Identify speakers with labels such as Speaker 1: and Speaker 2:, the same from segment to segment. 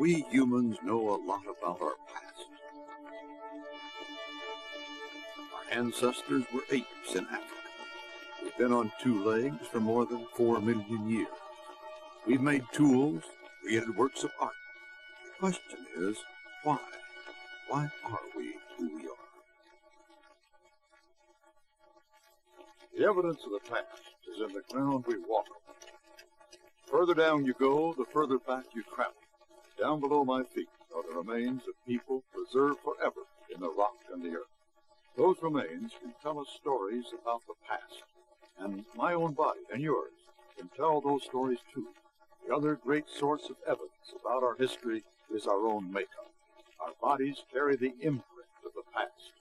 Speaker 1: We humans know a lot about our past. Our ancestors were apes in Africa. We've been on two legs for more than 4 million years. We've made tools, created works of art. The question is, why? Why are we who we are? The evidence of the past is in the ground we walk on. The further down you go, the further back you travel. Down below my feet are the remains of people preserved forever in the rock and the earth. Those remains can tell us stories about the past, and my own body and yours can tell those stories too. The other great source of evidence about our history is our own makeup. Our bodies carry the imprint of the past.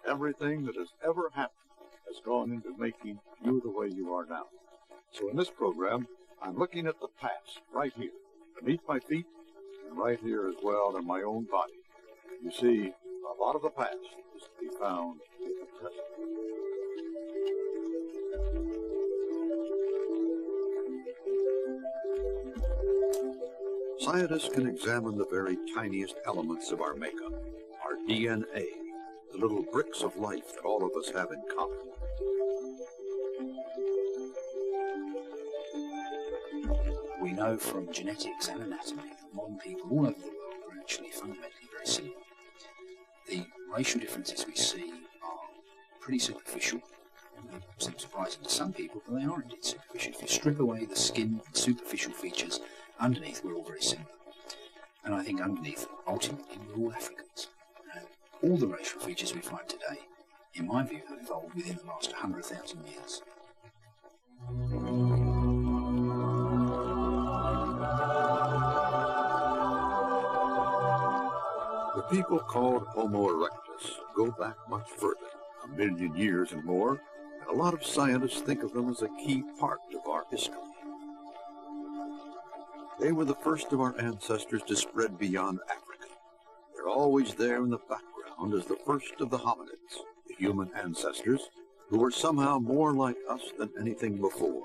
Speaker 1: Everything that has ever happened has gone into making you the way you are now. So in this program, I'm looking at the past right here, beneath my feet, and right here as well in my own body. You see, a lot of the past is to be found in the present. Scientists can examine the very tiniest elements of our makeup, our DNA, the little bricks of life that all of us have in common.
Speaker 2: We know from genetics and anatomy that modern people all over the world are actually fundamentally very similar. The racial differences we see are pretty superficial. They seem surprising to some people, but they are indeed superficial. If you strip away the skin and superficial features, underneath we're all very similar. And I think underneath, ultimately, we're all Africans. All the racial features we find today, in my view, have evolved within the last 100,000 years.
Speaker 1: The people called Homo erectus go back much further, 1 million years and more, and a lot of scientists think of them as a key part of our history. They were the first of our ancestors to spread beyond Africa. They're always there in the background as the first of the hominids, the human ancestors, who were somehow more like us than anything before.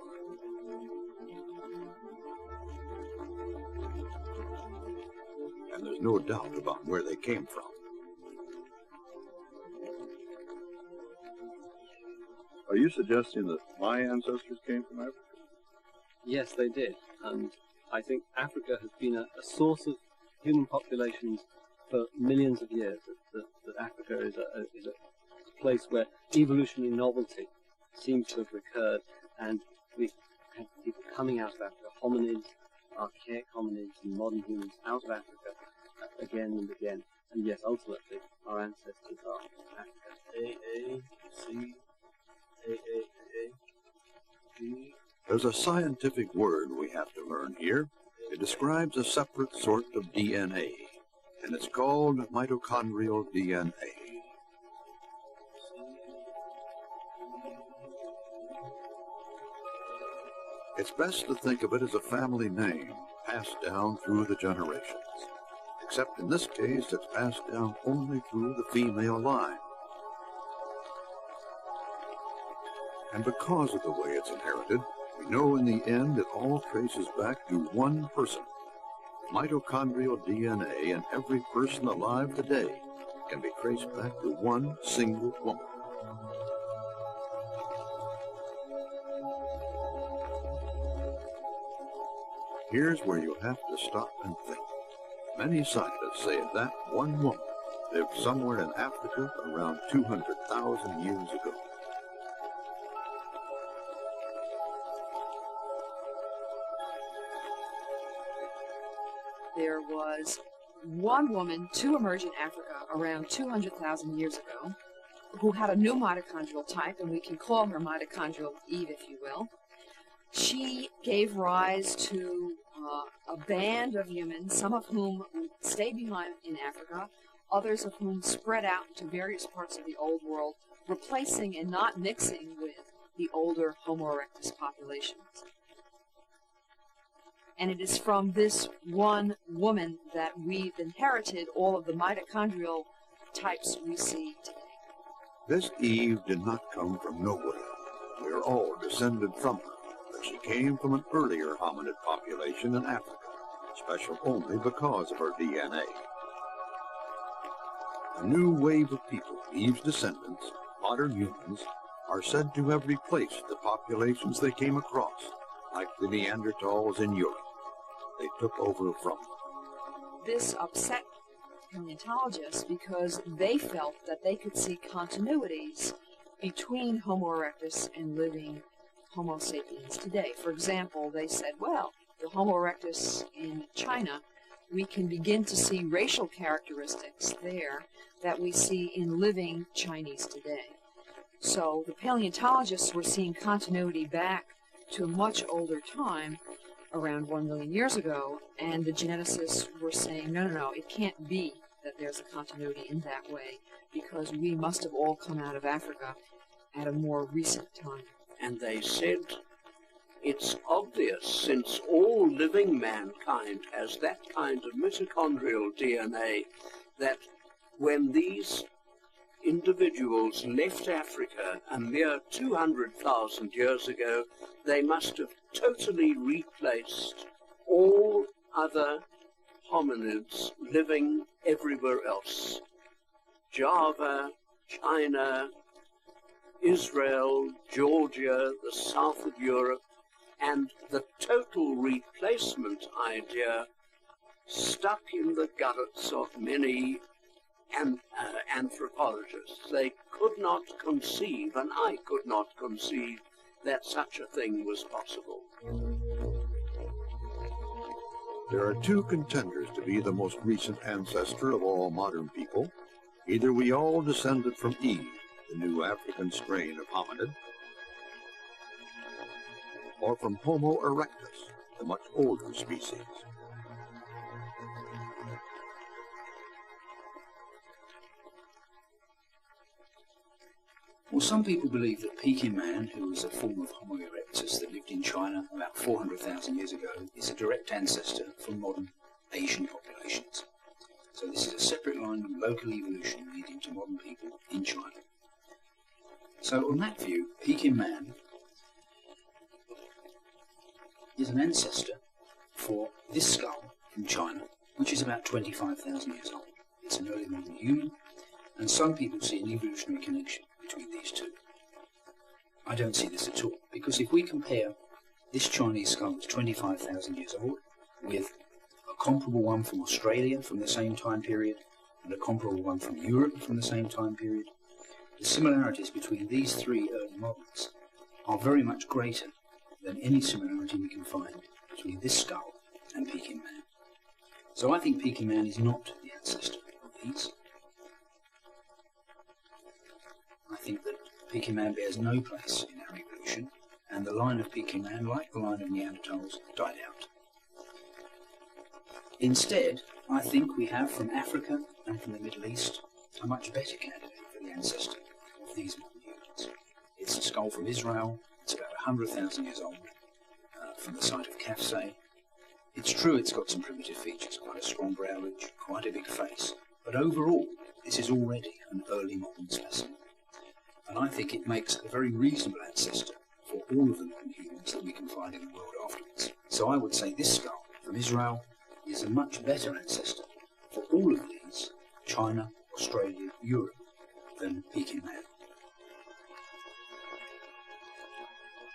Speaker 1: And there's no doubt about where they came from. Are you suggesting that my ancestors came from Africa?
Speaker 3: Yes, they did. And I think Africa has been a source of human populations for millions of years. That Africa is a place where evolutionary novelty seems to have recurred, and we've had people coming out of Africa, hominids, archaic hominids, and modern humans out of Africa again and again. And yes, ultimately, our ancestors are Africa. A.
Speaker 1: There's a scientific word we have to learn here. It describes a separate sort of DNA, and it's called mitochondrial DNA. It's best to think of it as a family name passed down through the generations. Except in this case, it's passed down only through the female line. And because of the way it's inherited, we know in the end it all traces back to one person. Mitochondrial DNA in every person alive today can be traced back to one single woman. Here's where you have to stop and think. Many scientists say that one woman lived somewhere in Africa around 200,000 years ago.
Speaker 4: There was one woman to emerge in Africa around 200,000 years ago who had a new mitochondrial type, and we can call her mitochondrial Eve, if you will. She gave rise to a band of humans, some of whom stayed behind in Africa, others of whom spread out to various parts of the old world, replacing and not mixing with the older Homo erectus populations. And it is from this one woman that we've inherited all of the mitochondrial types we see today.
Speaker 1: This Eve did not come from nowhere. We are all descended from her, but she came from an earlier hominid population in Africa, special only because of her DNA. A new wave of people, Eve's descendants, modern humans, are said to have replaced the populations they came across, like the Neanderthals in Europe. They took over from them.
Speaker 4: This upset paleontologists because they felt that they could see continuities between Homo erectus and living Homo sapiens today. For example, they said, well, the Homo erectus in China, we can begin to see racial characteristics there that we see in living Chinese today. So the paleontologists were seeing continuity back to a much older time, around 1 million years ago, and the geneticists were saying, no, it can't be that there's a continuity in that way, because we must have all come out of Africa at a more recent time.
Speaker 5: And they said, it's obvious, since all living mankind has that kind of mitochondrial DNA, that when these individuals left Africa a mere 200,000 years ago, they must have totally replaced all other hominids living everywhere else. Java, China, Israel, Georgia, the south of Europe, and the total replacement idea stuck in the gullets of many anthropologists. They could not conceive, and I could not conceive, that such a thing was possible.
Speaker 1: There are two contenders to be the most recent ancestor of all modern people. Either we all descended from Eve, the new African strain of hominid, or from Homo erectus, the much older species.
Speaker 2: Well, some people believe that Peking Man, who was a form of Homo erectus that lived in China about 400,000 years ago, is a direct ancestor from modern Asian populations. So this is a separate line of local evolution leading to modern people in China. So on that view, Peking Man is an ancestor for this skull from China, which is about 25,000 years old. It's an early modern human, and some people see an evolutionary connection between these two. I don't see this at all, because if we compare this Chinese skull that's 25,000 years old with a comparable one from Australia from the same time period and a comparable one from Europe from the same time period, the similarities between these three early models are very much greater than any similarity we can find between this skull and Peking Man. So I think Peking Man is not the ancestor of these. I think that Peking Man bears no place in our evolution, and the line of Peking Man, like the line of Neanderthals, died out. Instead, I think we have from Africa and from the Middle East a much better candidate for the ancestor of these modern humans. It's a skull from Israel. It's about 100,000 years old, from the site of Kafsay. It's true it's got some primitive features, quite a strong brow ridge, quite a big face, but overall this is already an early modern specimen. And I think it makes a very reasonable ancestor for all of the modern humans that we can find in the world afterwards. So I would say this skull from Israel is a much better ancestor for all of these, China, Australia, Europe, than Peking Man.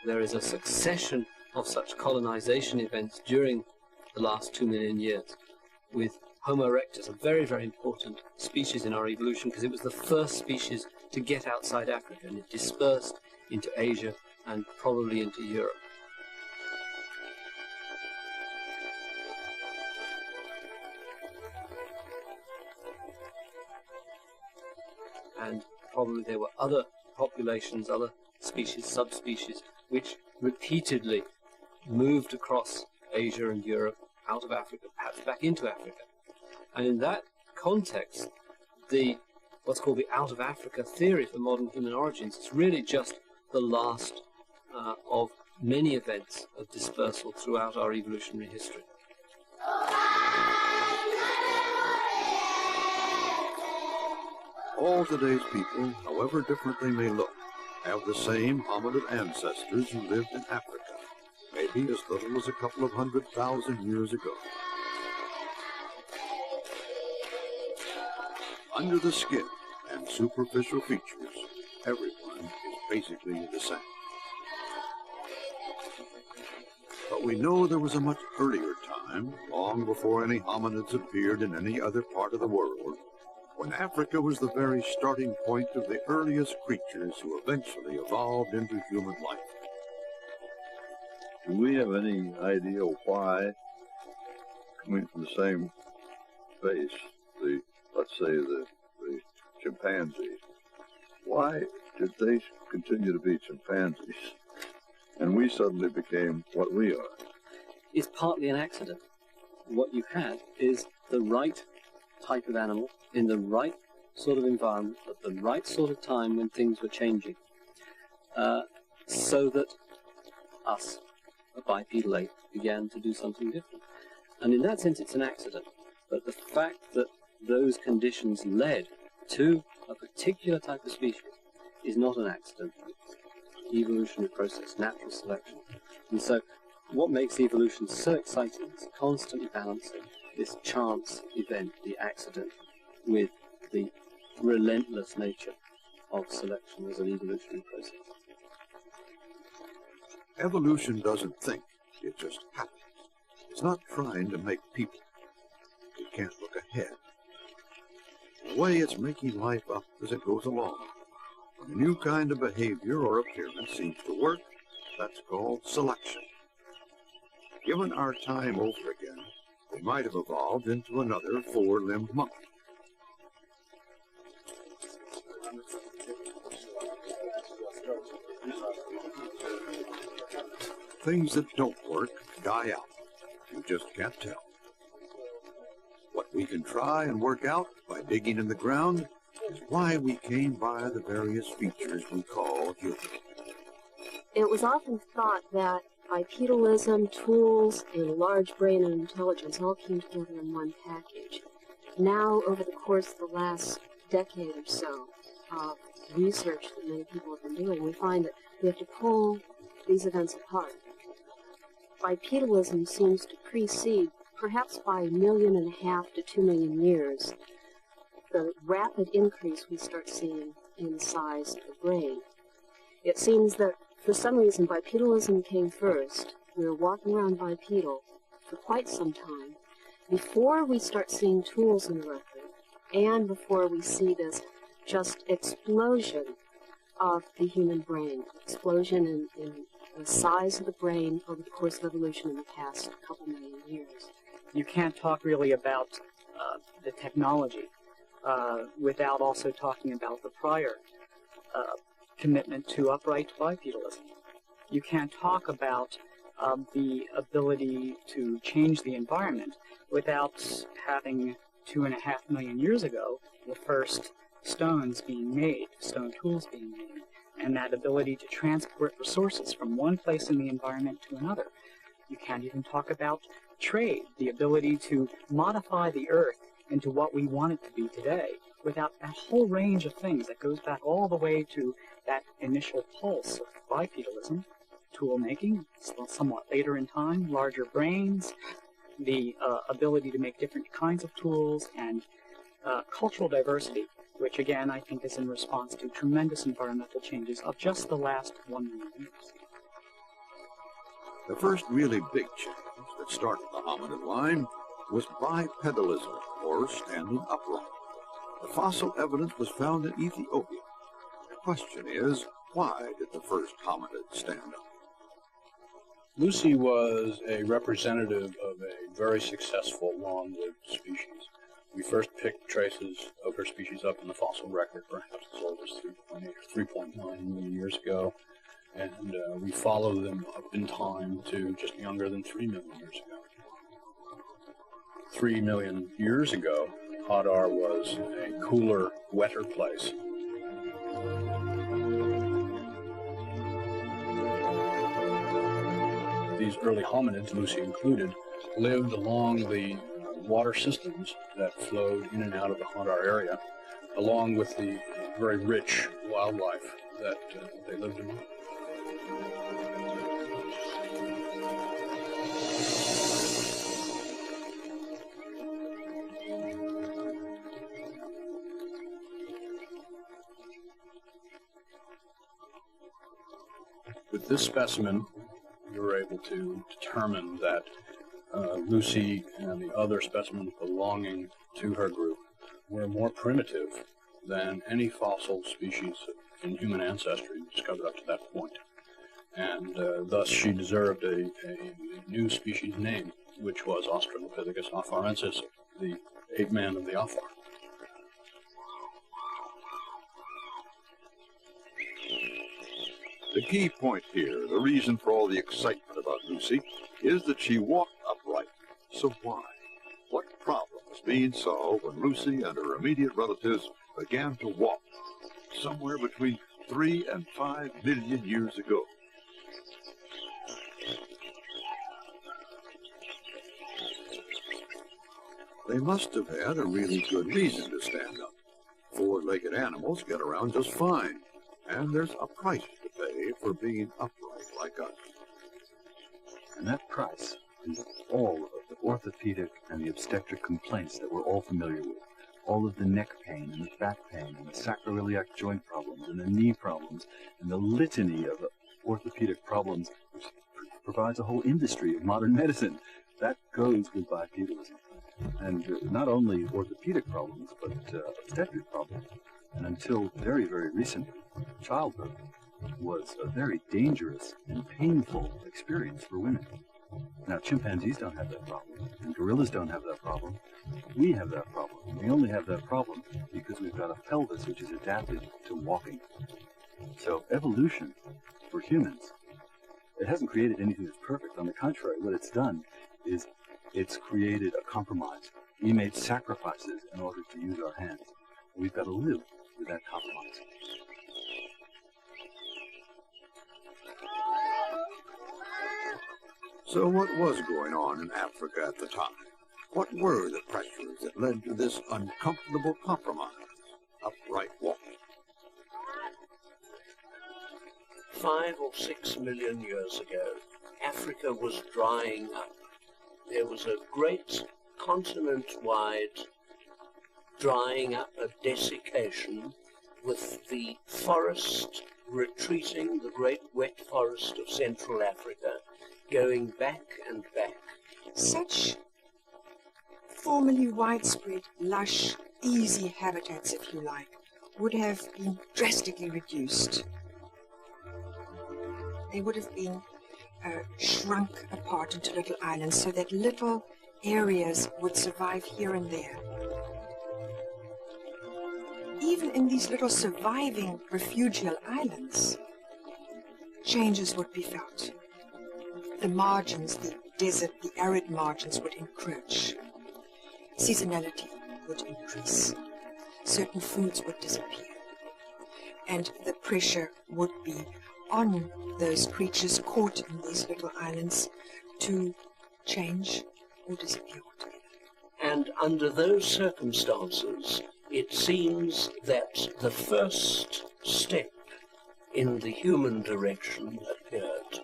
Speaker 3: There is a succession of such colonization events during the last 2 million years, with Homo erectus, a very, very important species in our evolution, because it was the first species to get outside Africa, and it dispersed into Asia and probably into Europe. And probably there were other populations, other species, subspecies, which repeatedly moved across Asia and Europe, out of Africa, perhaps back into Africa. And in that context, what's called the out of Africa theory for modern human origins is really just the last of many events of dispersal throughout our evolutionary history.
Speaker 1: All today's people, however different they may look, have the same hominid ancestors who lived in Africa, maybe as little as a couple of 100,000 years ago. Under the skin and superficial features, everyone is basically the same. But we know there was a much earlier time, long before any hominids appeared in any other part of the world, when Africa was the very starting point of the earliest creatures who eventually evolved into human life.
Speaker 6: Do we have any idea why, coming from the same space, let's say the chimpanzees, why did they continue to be chimpanzees and we suddenly became what we are?
Speaker 3: Is partly an accident. What you had is the right type of animal in the right sort of environment at the right sort of time when things were changing, so that us, a bipedal ape, began to do something different. And in that sense, it's an accident. But the fact that those conditions led to a particular type of species is not an accident. It's evolutionary process, natural selection. And so what makes evolution so exciting is constantly balancing this chance event, the accident, with the relentless nature of selection as an evolutionary process.
Speaker 1: Evolution doesn't think, it just happens. It's not trying to make people. It can't look ahead. In a way, it's making life up as it goes along. When a new kind of behavior or appearance seems to work, that's called selection. Given our time over again, we might have evolved into another four-limbed monkey. Things that don't work die out. You just can't tell. What we can try and work out by digging in the ground is why we came by the various features we call human.
Speaker 7: It was often thought that bipedalism, tools, and large brain and intelligence all came together in one package. Now, over the course of the last decade or so of research that many people have been doing, we find that we have to pull these events apart. Bipedalism seems to precede, perhaps by 1.5 million to 2 million years, the rapid increase we start seeing in the size of the brain. It seems that for some reason bipedalism came first. We were walking around bipedal for quite some time before we start seeing tools in the record and before we see this just explosion of the human brain, explosion in the size of the brain over the course of evolution in the past couple million years.
Speaker 8: You can't talk really about the technology without also talking about the prior commitment to upright bipedalism. You can't talk about the ability to change the environment without having 2.5 million years ago the first stones being made, stone tools being made, and that ability to transport resources from one place in the environment to another. You can't even talk about trade, the ability to modify the earth into what we want it to be today, without a whole range of things that goes back all the way to that initial pulse of bipedalism, tool making, somewhat later in time, larger brains, the ability to make different kinds of tools, and cultural diversity, which again I think is in response to tremendous environmental changes of just the last 1 million years.
Speaker 1: The first really big change that started the hominid line was bipedalism, or standing upright. The fossil evidence was found in Ethiopia. The question is, why did the first hominid stand up?
Speaker 9: Lucy was a representative of a very successful long-lived species. We first picked traces of her species up in the fossil record, perhaps as old as 3.8 or 3.9 million years ago, and we follow them up in time to just younger than 3 million years ago. 3 million years ago, Hadar was a cooler, wetter place. These early hominids, Lucy included, lived along the water systems that flowed in and out of the Hadar area, along with the very rich wildlife that they lived among. With this specimen, we were able to determine that Lucy and the other specimens belonging to her group were more primitive than any fossil species in human ancestry discovered up to that point. And thus she deserved a new species name, which was Australopithecus afarensis, the ape man of the Afar.
Speaker 1: The key point here, the reason for all the excitement about Lucy, is that she walked upright. So why? What problem was being solved when Lucy and her immediate relatives began to walk somewhere between 3 and 5 million years ago? They must have had a really good reason to stand up. Four-legged animals get around just fine, and there's a price to pay for being upright like us.
Speaker 10: And that price is all of the orthopedic and the obstetric complaints that we're all familiar with. All of the neck pain and the back pain and the sacroiliac joint problems and the knee problems and the litany of orthopedic problems, which provides a whole industry of modern medicine. That goes with bipedalism. And not only orthopedic problems, but obstetric problems. And until very, very recently, childbirth was a very dangerous and painful experience for women. Now, chimpanzees don't have that problem, and gorillas don't have that problem. We have that problem. And we only have that problem because we've got a pelvis which is adapted to walking. So evolution, for humans, it hasn't created anything that's perfect. On the contrary, what it's done is it's created a compromise. We made sacrifices in order to use our hands. We've got to live with that compromise.
Speaker 1: So what was going on in Africa at the time? What were the pressures that led to this uncomfortable compromise? Upright walking.
Speaker 5: 5 or 6 million years ago, Africa was drying up. There was a great continent-wide drying up, a desiccation, with the forest retreating, the great wet forest of Central Africa, going back and back.
Speaker 11: Such formerly widespread, lush, easy habitats, if you like, would have been drastically reduced. They would have been shrunk apart into little islands so that little areas would survive here and there. Even in these little surviving refugial islands, changes would be felt. The margins, the desert, the arid margins would encroach. Seasonality would increase. Certain foods would disappear. And the pressure would be on those creatures caught in these little islands to change or disappear altogether.
Speaker 5: And under those circumstances, it seems that the first step in the human direction appeared.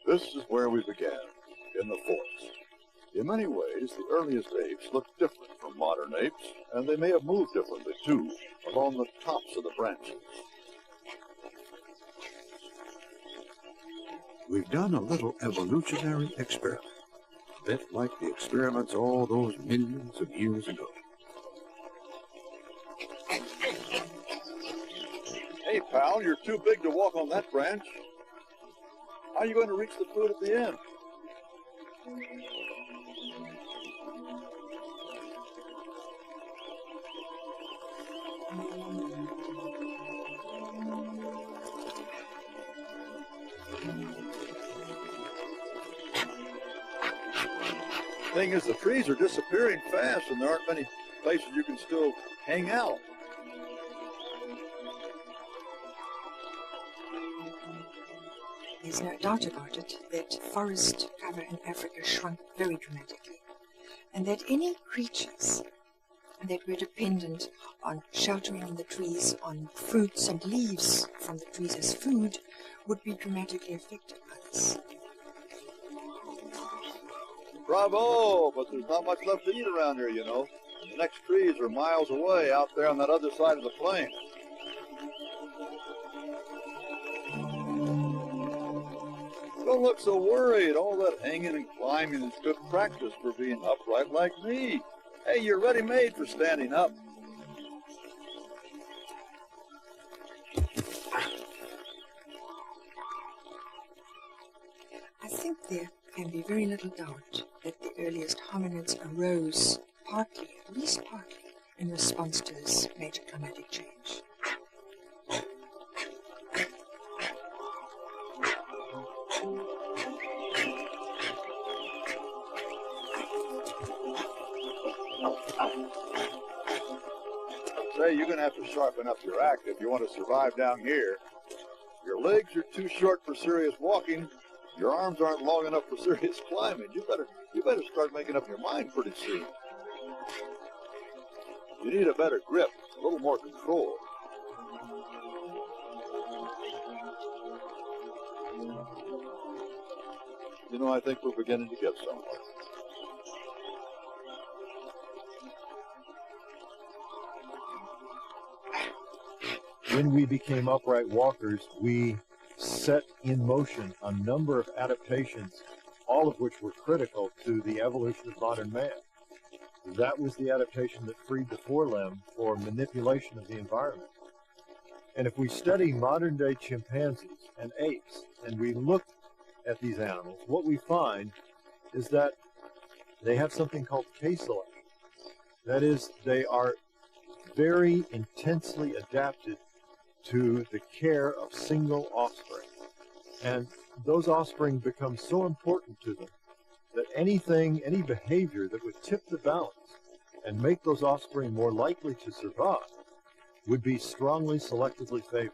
Speaker 1: This is where we began, in the forest. In many ways, the earliest apes looked different from modern apes, and they may have moved differently, too, along the tops of the branches. We've done a little evolutionary experiment, a bit like the experiments all those millions of years ago. Hey, pal, you're too big to walk on that branch. How are you going to reach the food at the end? Thing is, the trees are disappearing fast, and there aren't many places you can still hang out.
Speaker 11: There's no doubt about it that forest cover in Africa shrunk very dramatically, and that any creatures that were dependent on sheltering in the trees, on fruits and leaves from the trees as food, would be dramatically affected by this.
Speaker 6: Bravo, but there's not much left to eat around here, you know. The next trees are miles away out there on that other side of the plain. Don't look so worried. All that hanging and climbing is good practice for being upright like me. Hey, you're ready-made for standing up.
Speaker 11: I think there can be very little doubt that the earliest hominids arose partly, at least partly, in response to this major climatic change.
Speaker 6: Say, you're going to have to sharpen up your act if you want to survive down here. Your legs are too short for serious walking. Your arms aren't long enough for serious climbing. You better start making up your mind pretty soon. You need a better grip, a little more control. You know, I think we're beginning to get somewhere.
Speaker 12: When we became upright walkers, we set in motion a number of adaptations, all of which were critical to the evolution of modern man. That was the adaptation that freed the forelimb for manipulation of the environment. And if we study modern-day chimpanzees and apes, and we look at these animals, what we find is that they have something called K-selection. That is, they are very intensely adapted to the care of single offspring. And those offspring become so important to them that any behavior that would tip the balance and make those offspring more likely to survive would be strongly selectively favored.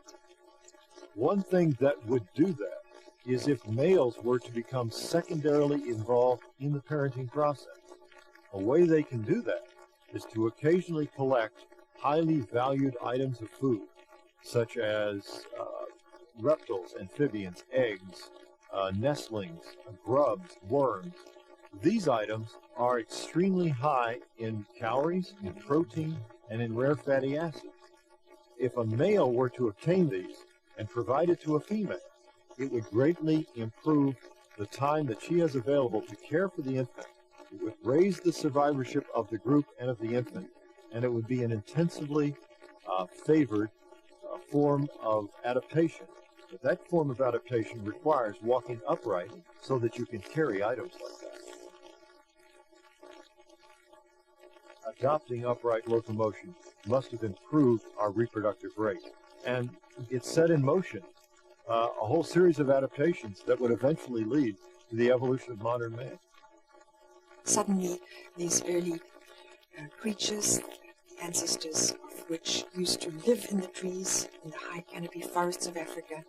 Speaker 12: One thing that would do that is if males were to become secondarily involved in the parenting process. A way they can do that is to occasionally collect highly valued items of food, such as reptiles, amphibians, eggs, nestlings, grubs, worms. These items are extremely high in calories, in protein, and in rare fatty acids. If a male were to obtain these and provide it to a female, it would greatly improve the time that she has available to care for the infant. It would raise the survivorship of the group and of the infant, and it would be an intensively favored form of adaptation. But that form of adaptation requires walking upright so that you can carry items like that. Adopting upright locomotion must have improved our reproductive rate. And it set in motion a whole series of adaptations that would eventually lead to the evolution of modern man.
Speaker 11: Suddenly, these early creatures, ancestors of which used to live in the trees in the high canopy forests of Africa,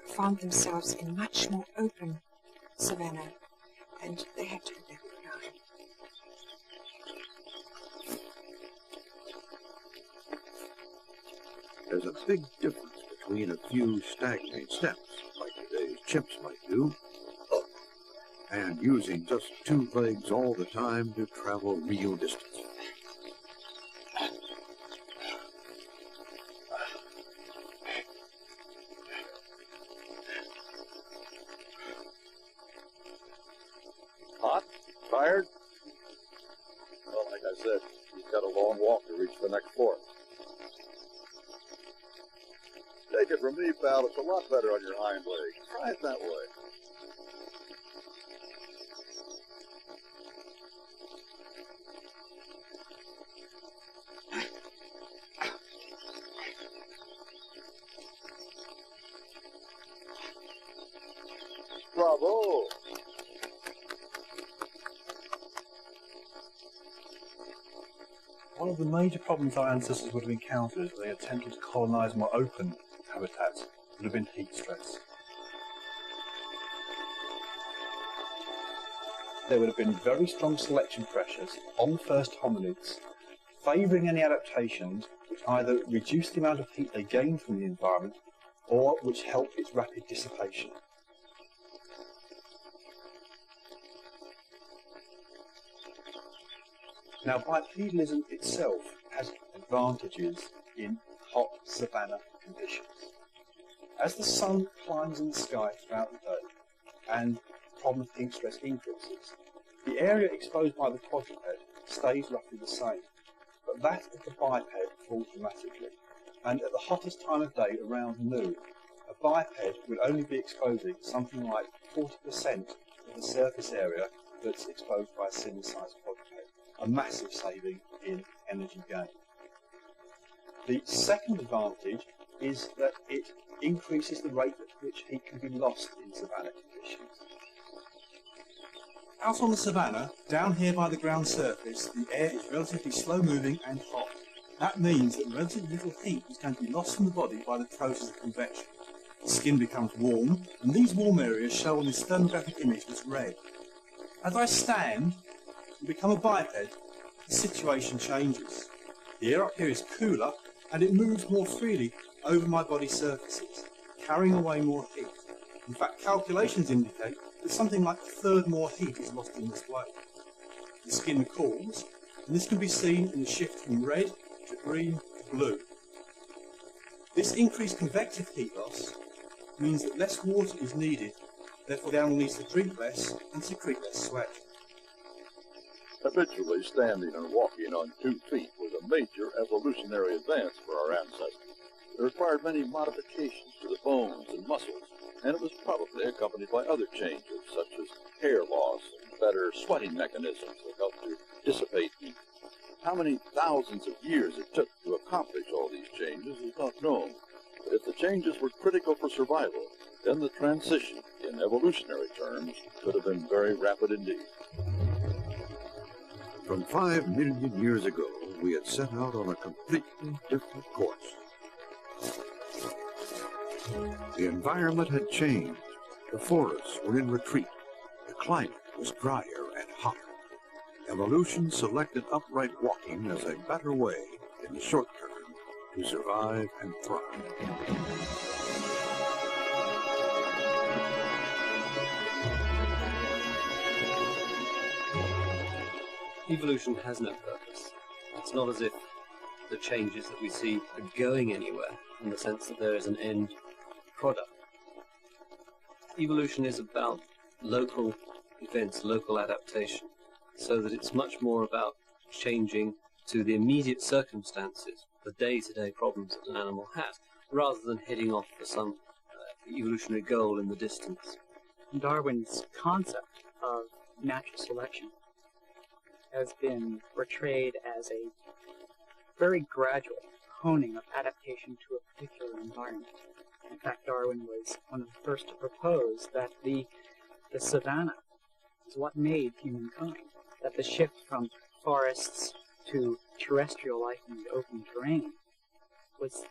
Speaker 11: found themselves in much more open savanna, and they had to adapt now.
Speaker 13: There's a big difference between a few stagnate steps, like today's chimps might do, and using just two legs all the time to travel real distance.
Speaker 6: Hot? Tired? Well, like I said, you've got a long walk to reach the next forest. Take it from me, pal, it's a lot better on your hind legs. Try it that way. Bravo!
Speaker 14: One of the major problems our ancestors would have encountered as they attempted to colonize more open habitats would have been heat stress. There would have been very strong selection pressures on the first hominids, favouring any adaptations which either reduced the amount of heat they gained from the environment or which helped its rapid dissipation. Now, bipedalism itself has advantages in hot savanna conditions. As the sun climbs in the sky throughout the day and the problem of heat stress increases, the area exposed by the quadruped stays roughly the same, but that of the biped falls dramatically. And at the hottest time of day, around noon, a biped would only be exposing something like 40% of the surface area that's exposed by a similar-sized quadruped, a massive saving in energy gain. The second advantage is that it increases the rate at which heat can be lost in savanna conditions. Out on the savanna, down here by the ground surface, the air is relatively slow-moving and hot. That means that relatively little heat is going to be lost from the body by the process of convection. The skin becomes warm, and these warm areas show on this thermographic image as red. As I stand and become a biped, the situation changes. The air up here is cooler, and it moves more freely over my body's surfaces, carrying away more heat. In fact, calculations indicate that something like a third more heat is lost in this way. The skin cools, and this can be seen in the shift from red to green to blue. This increased convective heat loss means that less water is needed, therefore the animal needs to drink less and secrete less sweat.
Speaker 1: Habitually standing and walking on 2 feet was a major evolutionary advance for our ancestors. It required many modifications to the bones and muscles, and it was probably accompanied by other changes, such as hair loss and better sweating mechanisms that helped to dissipate heat. How many thousands of years it took to accomplish all these changes is not known, but if the changes were critical for survival, then the transition, in evolutionary terms, could have been very rapid indeed.
Speaker 13: From 5 million years ago, we had set out on a completely different course. The environment had changed. The forests were in retreat. The climate was drier and hotter. Evolution selected upright walking as a better way, in the short term, to survive and thrive.
Speaker 3: Evolution has no purpose. It's not as if the changes that we see are going anywhere, in the sense that there is an end product. Evolution is about local events, local adaptation, so that it's much more about changing to the immediate circumstances, the day-to-day problems that an animal has, rather than heading off for some evolutionary goal in the distance.
Speaker 8: Darwin's concept of natural selection has been portrayed as a very gradual honing of adaptation to a particular environment. In fact, Darwin was one of the first to propose that the savanna is what made humankind, that the shift from forests to terrestrial life in the open terrain was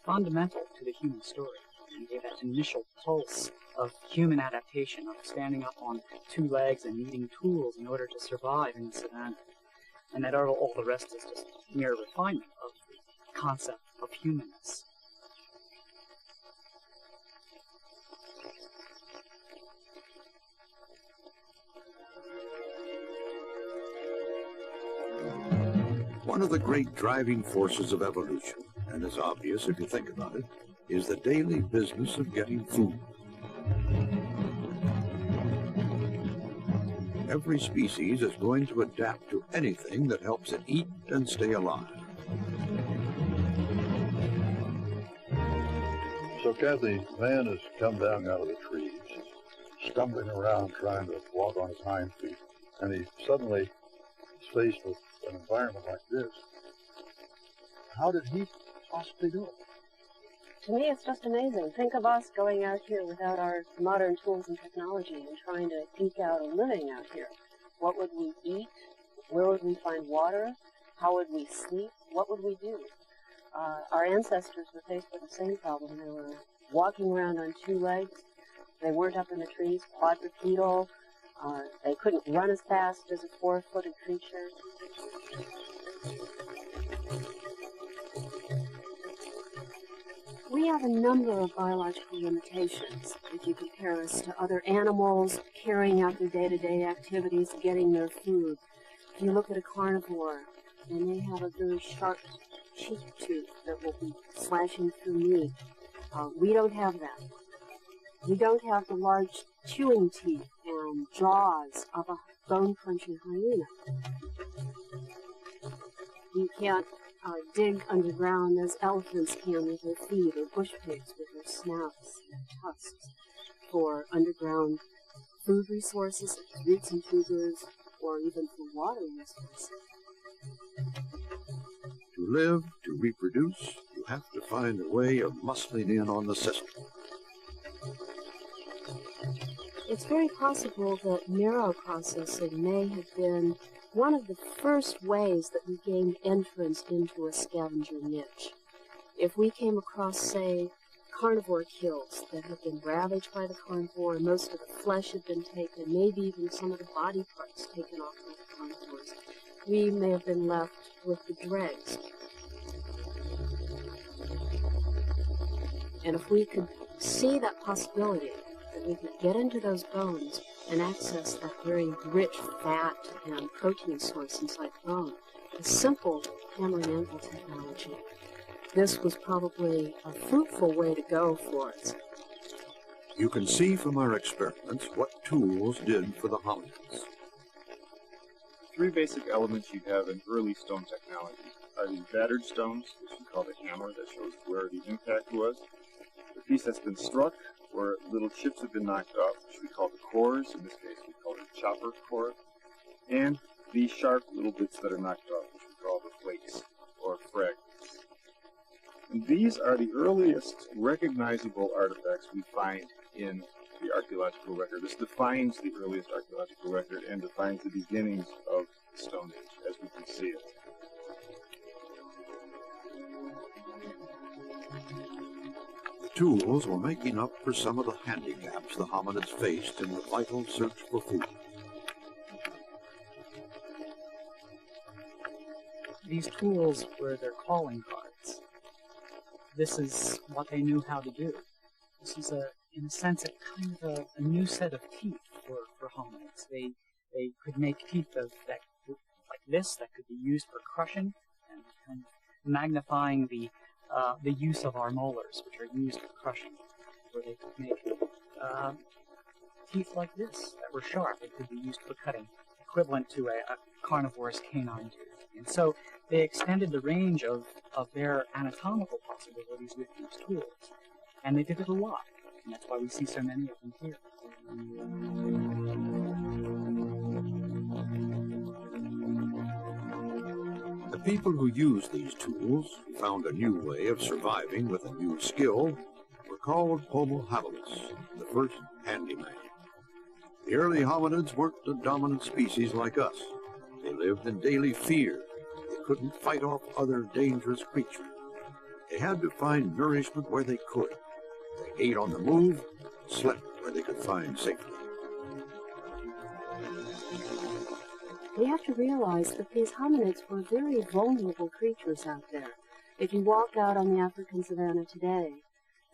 Speaker 8: fundamental to the human story and gave that initial pulse of human adaptation, of standing up on 2 legs and needing tools in order to survive in the savanna. And that all the rest is just mere refinement of the concept of humanness.
Speaker 13: One of the great driving forces of evolution, and is obvious if you think about it, is the daily business of getting food. Every species is going to adapt to anything that helps it eat and stay alive.
Speaker 6: So, Kathy, man has come down out of the trees, stumbling around trying to walk on his hind feet, and he suddenly is faced with an environment like this. How did he possibly do it?
Speaker 7: To me, it's just amazing. Think of us going out here without our modern tools and technology and trying to eke out a living out here. What would we eat? Where would we find water? How would we sleep? What would we do? Our ancestors were faced with the same problem. They were walking around on 2 legs. They weren't up in the trees, quadrupedal. They couldn't run as fast as a 4-footed creature. We have a number of biological limitations if you compare us to other animals carrying out their day-to-day activities, getting their food. you look at a carnivore, and they have a very sharp cheek tooth that will be slashing through meat. We don't have that. We don't have the large chewing teeth and jaws of a bone-crunching hyena. You can't dig underground as elephants can with their feet, or bush pigs with their snouts and tusks, for underground food resources, roots and tubers, or even for water resources.
Speaker 13: To live, to reproduce, you have to find a way of muscling in on the system.
Speaker 7: It's very possible that marrow processing may have been one of the first ways that we gained entrance into a scavenger niche. If we came across, say, carnivore kills that had been ravaged by the carnivore, most of the flesh had been taken, maybe even some of the body parts taken off by the carnivores, we may have been left with the dregs. And if we could see that possibility, that we could get into those bones and access that very rich fat and protein source inside the bone, a simple hammer and anvil technology, this was probably a fruitful way to go for us.
Speaker 13: You can see from our experiments what tools did for the hominids.
Speaker 15: Three basic elements you have in early stone technology are the battered stones, which we call the hammer, that shows where the impact was, the piece that's been struck, where little chips have been knocked off, which we call the cores, in this case we call it a chopper core, and the sharp little bits that are knocked off, which we call the flakes, or fragments. And these are the earliest recognizable artifacts we find in the archaeological record. This defines the earliest archaeological record and defines the beginnings of the Stone Age as we can see it.
Speaker 13: The tools were making up for some of the handicaps the hominids faced in the vital search for food.
Speaker 8: These tools were their calling cards. This is what they knew how to do. This is, in a sense, a kind of a new set of teeth for hominids. They could make teeth that like this that could be used for crushing and kind of magnifying the use of our molars, which are used for crushing, where they could make teeth like this that were sharp. They could be used for cutting, equivalent to a carnivore's canine tooth. And so they extended the range of their anatomical possibilities with these tools. And they did it a lot. And that's why we see so many of them here.
Speaker 13: The people who used these tools, who found a new way of surviving with a new skill, were called Homo habilis, the first handyman. The early hominids weren't a dominant species like us. They lived in daily fear. They couldn't fight off other dangerous creatures. They had to find nourishment where they could. They ate on the move, slept where they could find safety.
Speaker 7: We have to realize that these hominids were very vulnerable creatures out there. If you walk out on the African savanna today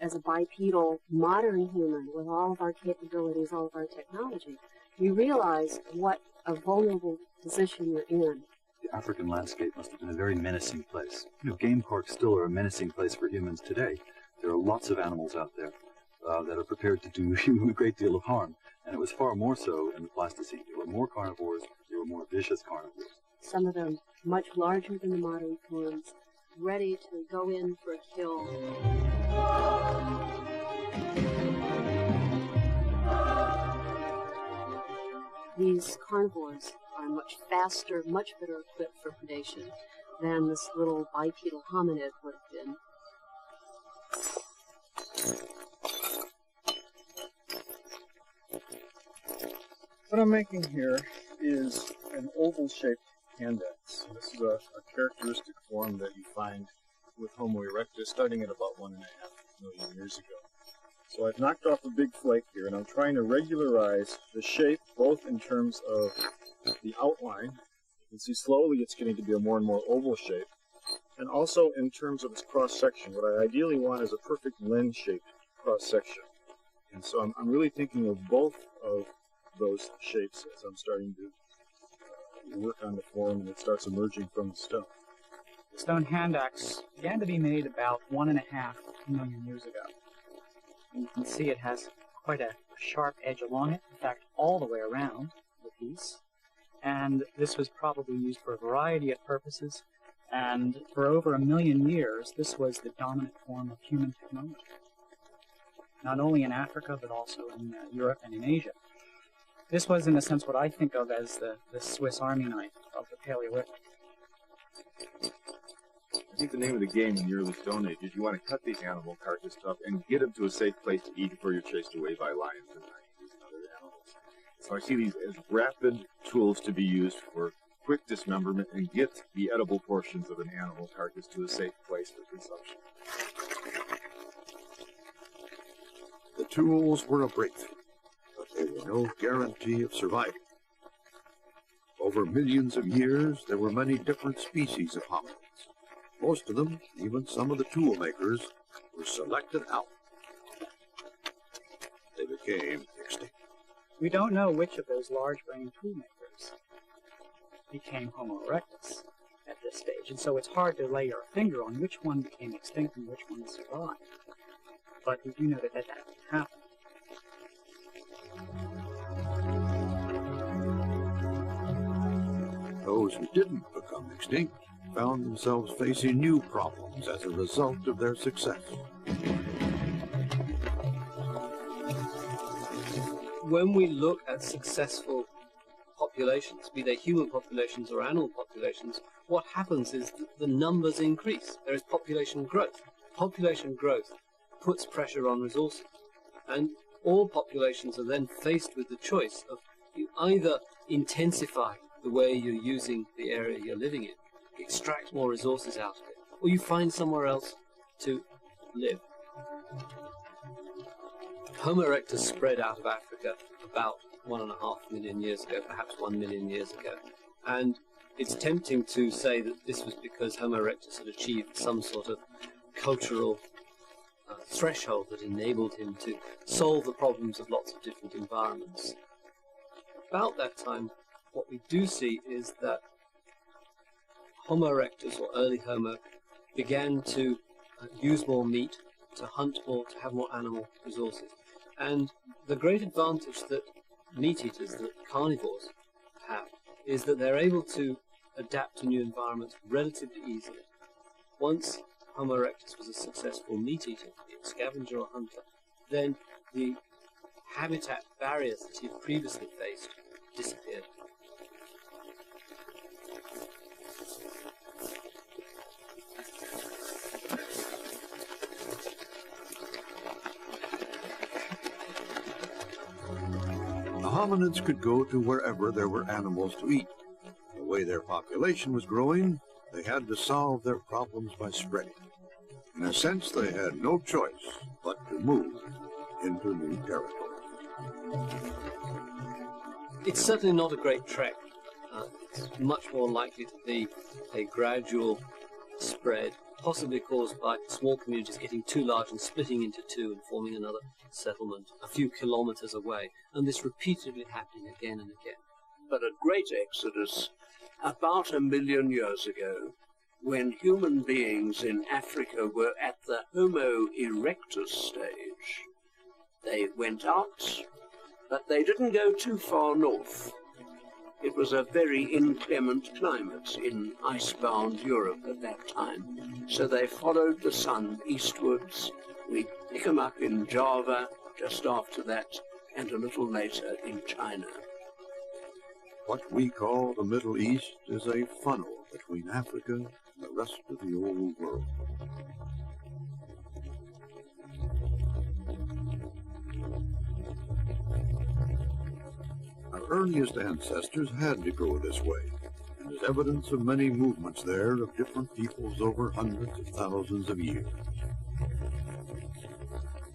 Speaker 7: as a bipedal modern human with all of our capabilities, all of our technology, you realize what a vulnerable position you're in.
Speaker 10: The African landscape must have been a very menacing place. You know, game parks still are a menacing place for humans today. There are lots of animals out there that are prepared to do a great deal of harm. And it was far more so in the Pleistocene. There were more carnivores, there were more vicious carnivores.
Speaker 7: Some of them much larger than the modern forms, ready to go in for a kill. These carnivores are much faster, much better equipped for predation than this little bipedal hominid would have been.
Speaker 15: What I'm making here is an oval-shaped hand axe. This is a characteristic form that you find with Homo erectus starting at about 1.5 million years ago. So I've knocked off a big flake here, and I'm trying to regularize the shape, both in terms of the outline. You can see slowly it's getting to be a more and more oval shape, and also in terms of its cross-section. What I ideally want is a perfect lens-shaped cross-section. And so I'm really thinking of both of those shapes as I'm starting to You work on the form and it starts emerging from the stone.
Speaker 8: The stone hand axe began to be made about 1.5 million years ago. And you can see it has quite a sharp edge along it, in fact, all the way around the piece. And this was probably used for a variety of purposes. And for over 1 million years, this was the dominant form of human technology. Not only in Africa, but also in Europe and in Asia. This was, in a sense, what I think of as the Swiss Army knife of the Paleolithic.
Speaker 15: I think the name of the game in the early Stone Age is you want to cut the animal carcass up and get them to a safe place to eat before you're chased away by lions and hyenas and other animals. So I see these as rapid tools to be used for quick dismemberment and get the edible portions of an animal carcass to a safe place for consumption.
Speaker 13: The tools were a breakthrough, but they were no guarantee of survival. Over millions of years, there were many different species of hominids. Most of them, even some of the tool makers, were selected out. They became extinct.
Speaker 8: We don't know which of those large-brained tool makers became Homo erectus at this stage, and so it's hard to lay your finger on which one became extinct and which one survived. But we do know that that happened.
Speaker 13: Those who didn't become extinct found themselves facing new problems as a result of their success.
Speaker 3: When we look at successful populations, be they human populations or animal populations, what happens is that the numbers increase. There is population growth. Population growth puts pressure on resources. And all populations are then faced with the choice of you either intensify the way you're using the area you're living in, extract more resources out of it, or you find somewhere else to live. Homo erectus spread out of Africa about 1.5 million years ago, perhaps 1 million years ago. And it's tempting to say that this was because Homo erectus had achieved some sort of cultural threshold that enabled him to solve the problems of lots of different environments. About that time, what we do see is that Homo erectus, or early Homo, began to use more meat, to hunt more, to have more animal resources. And the great advantage that meat eaters, that carnivores have, is that they're able to adapt to new environments relatively easily. Once Homo erectus was a successful meat eater, be it scavenger or hunter, then the habitat barriers that he had previously faced disappeared.
Speaker 13: The hominids could go to wherever there were animals to eat. The way their population was growing, they had to solve their problems by spreading. In a sense, they had no choice but to move into new territory.
Speaker 3: It's certainly not a great trek. It's much more likely to be a gradual spread, possibly caused by small communities getting too large and splitting into two and forming another settlement a few kilometers away, and this repeatedly happening again and again.
Speaker 5: But a great exodus about 1 million years ago, when human beings in Africa were at the Homo erectus stage. They went out, but they didn't go too far north. It was a very inclement climate in icebound Europe at that time, so they followed the sun eastwards. We pick them up in Java just after that, and a little later in China.
Speaker 13: What we call the Middle East is a funnel between Africa and the rest of the old world. Our earliest ancestors had to go this way, and there's evidence of many movements there of different peoples over hundreds of thousands of years.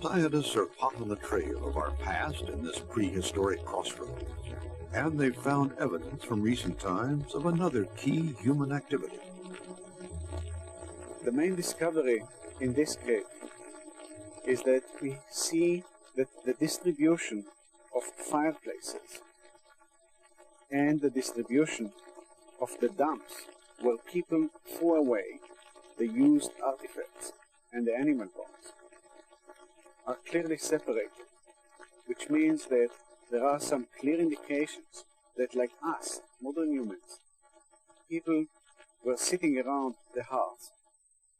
Speaker 13: Scientists are hot on the trail of our past in this prehistoric crossroads, and they've found evidence from recent times of another key human activity.
Speaker 16: The main discovery in this cave is that we see that the distribution of fireplaces and the distribution of the dumps where people threw away the used artifacts and the animal bones are clearly separated, which means that there are some clear indications that, like us, modern humans, people were sitting around the hearth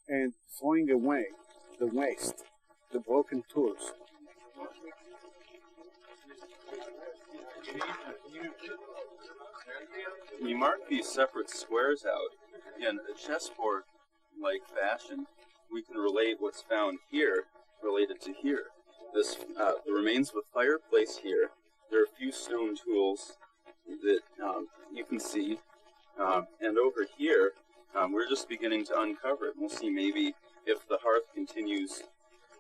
Speaker 16: and throwing away the waste, the broken tools.
Speaker 10: We mark these separate squares out in a chessboard-like fashion. We can relate what's found here related to here. This the remains of a fireplace here. There are a few stone tools that you can see, and over here we're just beginning to uncover it. We'll see maybe if the hearth continues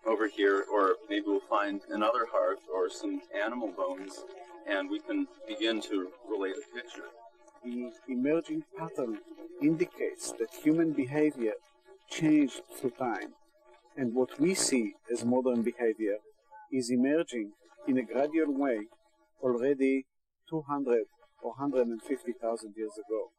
Speaker 10: over here, or maybe we'll find another hearth or some animal bones, and we can begin to relate a picture.
Speaker 16: The emerging pattern indicates that human behavior changed through time, and what we see as modern behavior is emerging in a gradual way already 200 or 150,000 years ago.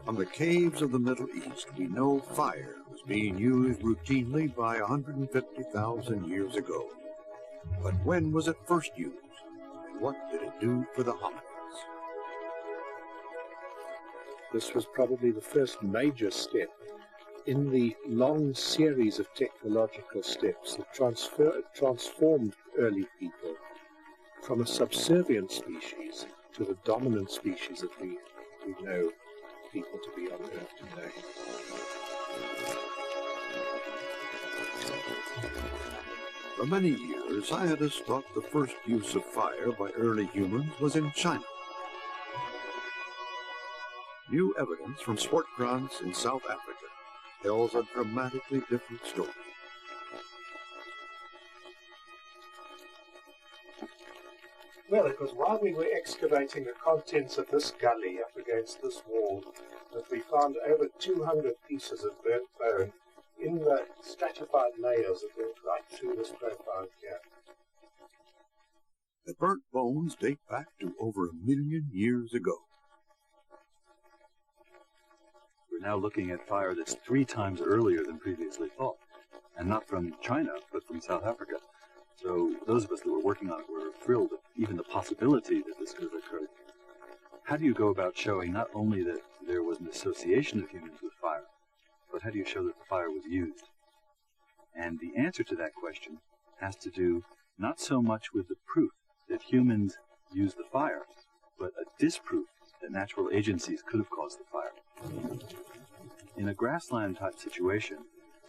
Speaker 13: From the caves of the Middle East, we know fire was being used routinely by 150,000 years ago. But when was it first used, and what did it do for the hominids?
Speaker 17: This was probably the first major step in the long series of technological steps that transformed early people from a subservient species to the dominant species that we know people to be on Earth today.
Speaker 13: For many years, scientists thought the first use of fire by early humans was in China. New evidence from sport grounds in South Africa tells a dramatically different story.
Speaker 17: Well, it was while we were excavating the contents of this gully up against this wall that we found over 200 pieces of burnt bone in the stratified layers that went right through this profile here.
Speaker 13: The burnt bones date back to over 1 million years ago.
Speaker 10: We're now looking at fire that's 3 times earlier than previously thought, and not from China, but from South Africa. So those of us that were working on it were thrilled at even the possibility that this could have occurred. How do you go about showing not only that there was an association of humans with fire, but how do you show that the fire was used? And the answer to that question has to do not so much with the proof that humans used the fire, but a disproof that natural agencies could have caused the fire. In a grassland-type situation,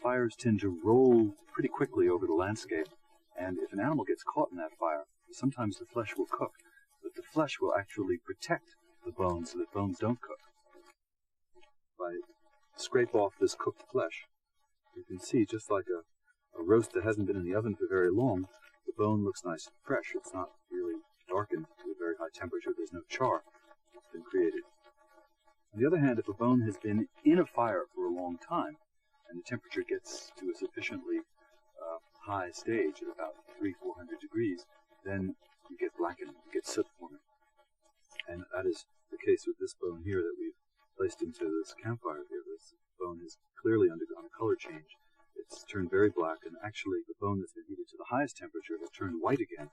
Speaker 10: fires tend to roll pretty quickly over the landscape, and if an animal gets caught in that fire, sometimes the flesh will cook, but the flesh will actually protect the bones so that bones don't cook. If I scrape off this cooked flesh, you can see, just like a roast that hasn't been in the oven for very long, the bone looks nice and fresh. It's not really darkened to a very high temperature. There's no char that's been created. On the other hand, if a bone has been in a fire for a long time, and the temperature gets to a sufficiently high stage at about 300-400 degrees, then you get blackened, you get soot forming. And that is the case with this bone here that we've placed into this campfire here. This bone has clearly undergone a color change. It's turned very black, and actually the bone that's been heated to the highest temperature has turned white again.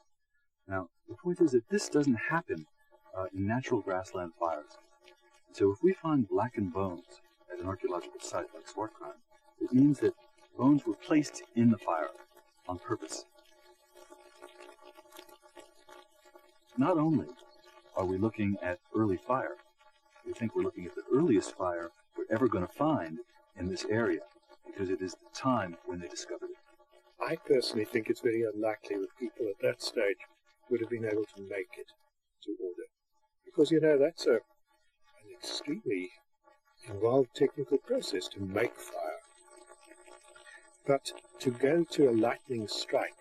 Speaker 10: Now, the point is that this doesn't happen in natural grassland fires. And so if we find blackened bones at an archaeological site like Swartkraan, it means that bones were placed in the fire on purpose. Not only are we looking at early fire, we think we're looking at the earliest fire we're ever going to find in this area, because it is the time when they discovered it.
Speaker 17: I personally think it's very unlikely that people at that stage would have been able to make it to order. Because, you know, that's an extremely involved technical process to make fire. But to go to a lightning strike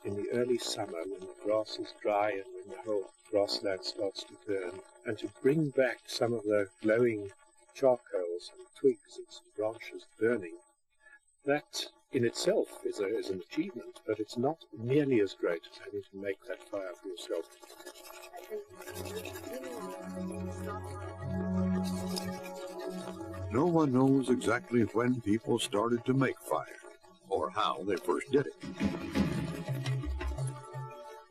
Speaker 17: in the early summer when the grass is dry and when the whole grassland starts to burn, and to bring back some of the glowing charcoals and twigs and some branches burning, that in itself is an achievement, but it's not nearly as great as having to make that fire for yourself.
Speaker 13: No one knows exactly when people started to make fire, or how they first did it.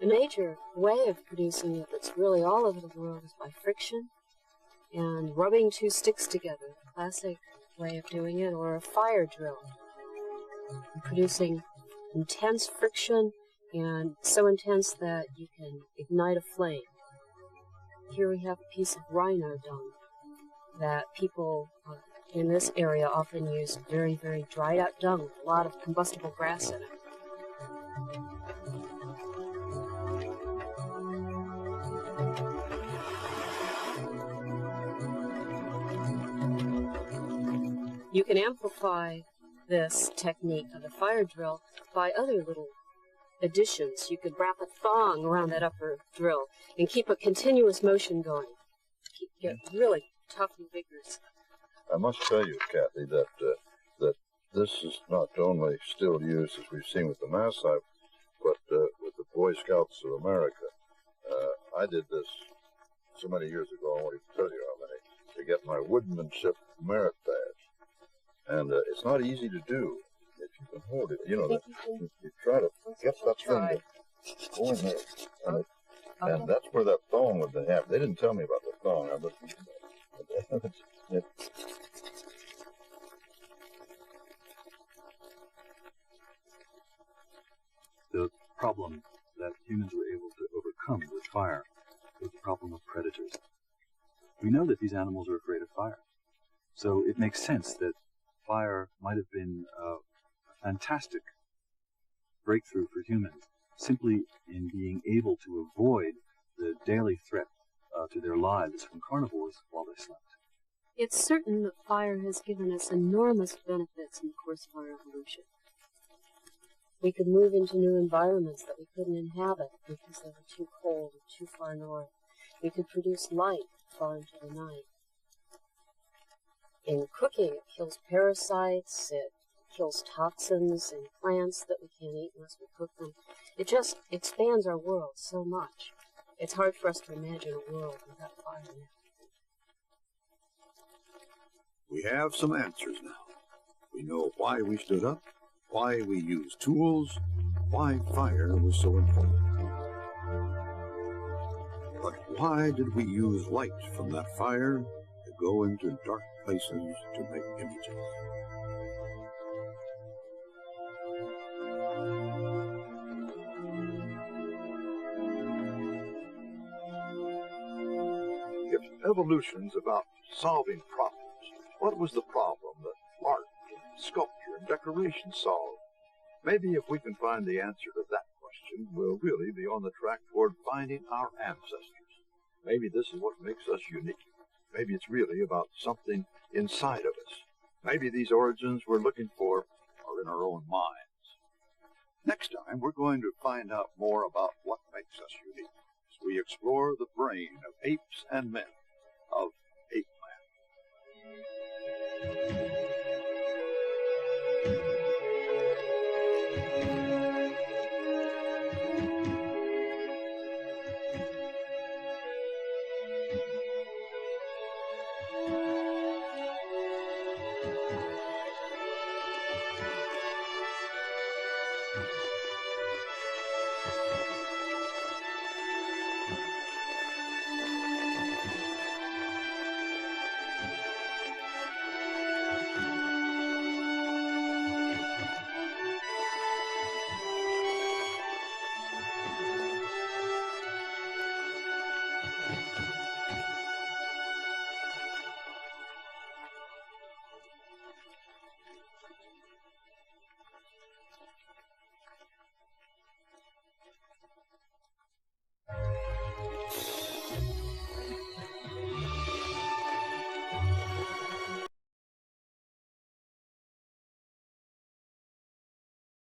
Speaker 7: A major way of producing it that's really all over the world is by friction and rubbing two sticks together, a classic way of doing it, or a fire drill. And producing intense friction, and so intense that you can ignite a flame. Here we have a piece of rhino dung that people in this area often use very, very dried out dung with a lot of combustible grass in it. You can amplify this technique of the fire drill by other little additions. You could wrap a thong around that upper drill and keep a continuous motion going. Get really tough and vigorous.
Speaker 6: I must tell you, Kathy, that this is not only still used as we've seen with the Mass Hive, but with the Boy Scouts of America. I did this so many years ago, I won't even tell you how many, to get my woodmanship merit badge. And it's not easy to do if you can hold it. You know, that you try to get that thing to go in there. And that's where that thong would have. They didn't tell me about the thong. I listened to that.
Speaker 10: The problem that humans were able to overcome with fire was the problem of predators. We know that these animals are afraid of fire. So it makes sense that fire might have been a fantastic breakthrough for humans, simply in being able to avoid the daily threat to their lives from carnivores while they slept.
Speaker 7: It's certain that fire has given us enormous benefits in the course of our evolution. We could move into new environments that we couldn't inhabit because they were too cold or too far north. We could produce light far into the night. In cooking, it kills parasites, it kills toxins in plants that we can't eat unless we cook them. It just expands our world so much. It's hard for us to imagine a world without fire in it.
Speaker 13: We have some answers now. We know why we stood up, why we used tools, why fire was so important. But why did we use light from that fire to go into dark places to make images?
Speaker 1: If evolution's about solving problems, what was the problem that art and sculpture and decoration solved? Maybe if we can find the answer to that question, we'll really be on the track toward finding our ancestors. Maybe this is what makes us unique. Maybe it's really about something inside of us. Maybe these origins we're looking for are in our own minds. Next time, we're going to find out more about what makes us unique as we explore the brain of apes and men.